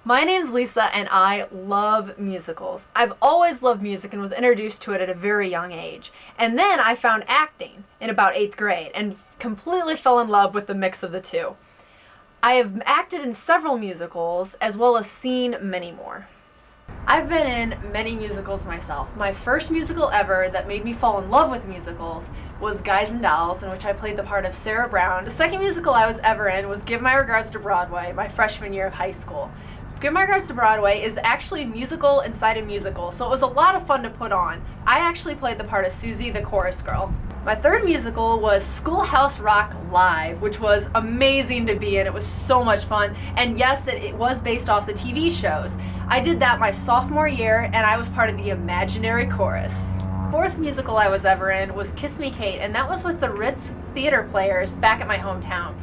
My name's Lisa and I love musicals. I've always loved music and was introduced to it at a very young age. And then I found acting in about 8th grade and completely fell in love with the mix of the two. I have acted in several musicals as well as seen many more. I've been in many musicals myself. My first musical ever that made me fall in love with musicals was Guys and Dolls, in which I played the part of Sarah Brown. The second musical I was ever in was Give My Regards to Broadway, my freshman year of high school. Give My Regards to Broadway is actually a musical inside a musical, so it was a lot of fun to put on. I actually played the part of Susie, the chorus girl. My third musical was Schoolhouse Rock Live, which was amazing to be in. It was so much fun, and yes, it was based off the TV shows. I did that my sophomore year, and I was part of the imaginary chorus. Fourth musical I was ever in was Kiss Me Kate, and that was with the Ritz Theater Players back at my hometown.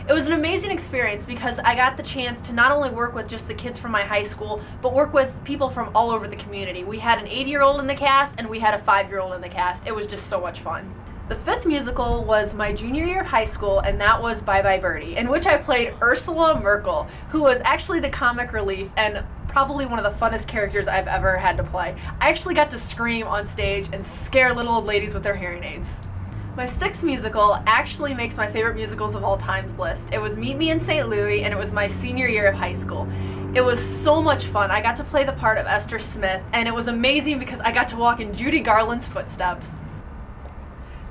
It was an amazing experience because I got the chance to not only work with just the kids from my high school, but work with people from all over the community. We had an 80-year-old in the cast and we had a 5-year-old in the cast. It was just so much fun. The fifth musical was my junior year of high school, and that was Bye Bye Birdie, in which I played Ursula Merkel, who was actually the comic relief and probably one of the funnest characters I've ever had to play. I actually got to scream on stage and scare little old ladies with their hearing aids. My sixth musical actually makes my favorite musicals of all times list. It was Meet Me in St. Louis, and it was my senior year of high school. It was so much fun. I got to play the part of Esther Smith, and it was amazing because I got to walk in Judy Garland's footsteps.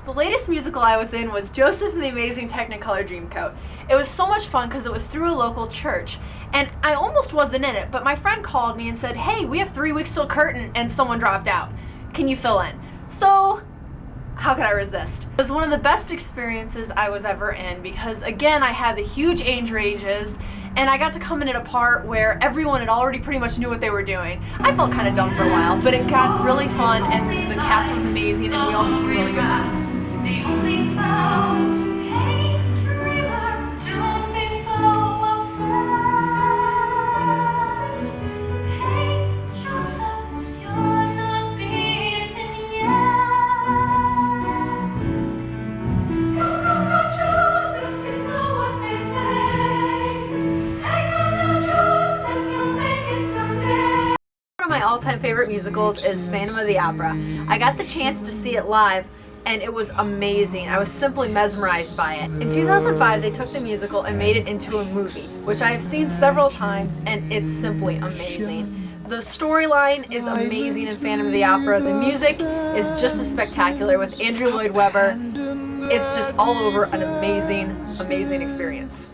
The latest musical I was in was Joseph and the Amazing Technicolor Dreamcoat. It was so much fun because it was through a local church, and I almost wasn't in it, but my friend called me and said, "Hey, we have 3 weeks till curtain, and someone dropped out. Can you fill in?" So, how could I resist? It was one of the best experiences I was ever in because, again, I had the huge age ranges and I got to come in at a part where everyone had already pretty much knew what they were doing. I felt kind of dumb for a while, but it got really fun and the cast was amazing and we all became really good friends. One of my all-time favorite musicals is Phantom of the Opera. I got the chance to see it live and it was amazing. I was simply mesmerized by it. In 2005, they took the musical and made it into a movie, which I have seen several times and it's simply amazing. The storyline is amazing in Phantom of the Opera. The music is just as spectacular with Andrew Lloyd Webber. It's just all over an amazing, amazing experience.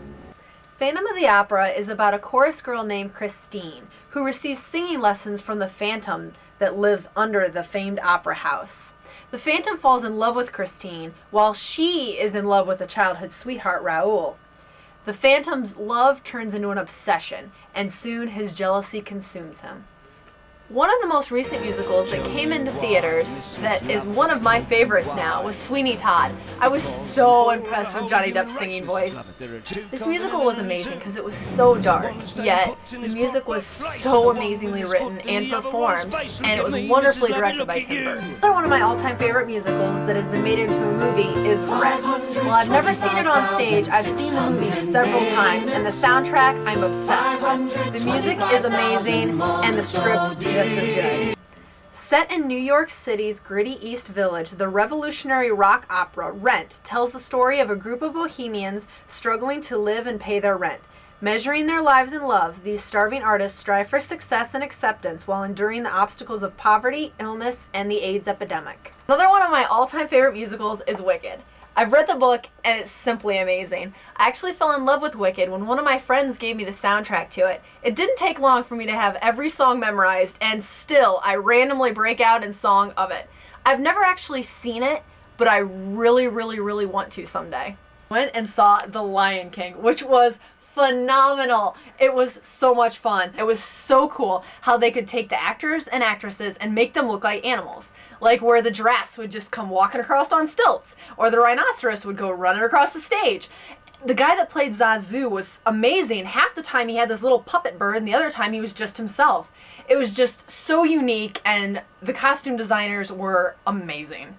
Phantom of the Opera is about a chorus girl named Christine who receives singing lessons from the Phantom that lives under the famed opera house. The Phantom falls in love with Christine while she is in love with a childhood sweetheart, Raoul. The Phantom's love turns into an obsession and soon his jealousy consumes him. One of the most recent musicals that came into theaters that is one of my favorites now was Sweeney Todd. I was so impressed with Johnny Depp's singing voice. This musical was amazing because it was so dark, yet the music was so amazingly written and performed, and it was wonderfully directed by Tim Burton. Another one of my all-time favorite musicals that has been made into a movie is Verrett. While I've never seen it on stage, I've seen the movie several times, and the soundtrack I'm obsessed with. The music is amazing, and the script just as good. Set in New York City's gritty East Village, the revolutionary rock opera Rent tells the story of a group of bohemians struggling to live and pay their rent. Measuring their lives in love, these starving artists strive for success and acceptance while enduring the obstacles of poverty, illness, and the AIDS epidemic. Another one of my all-time favorite musicals is Wicked. I've read the book and it's simply amazing. I actually fell in love with Wicked when one of my friends gave me the soundtrack to it. It didn't take long for me to have every song memorized, and still I randomly break out in song of it. I've never actually seen it, but I really want to someday. Went and saw The Lion King, which was phenomenal. It was so much fun. It was so cool how they could take the actors and actresses and make them look like animals. Like where the giraffes would just come walking across on stilts, or the rhinoceros would go running across the stage. The guy that played Zazu was amazing. Half the time he had this little puppet bird, and the other time he was just himself. It was just so unique, and the costume designers were amazing.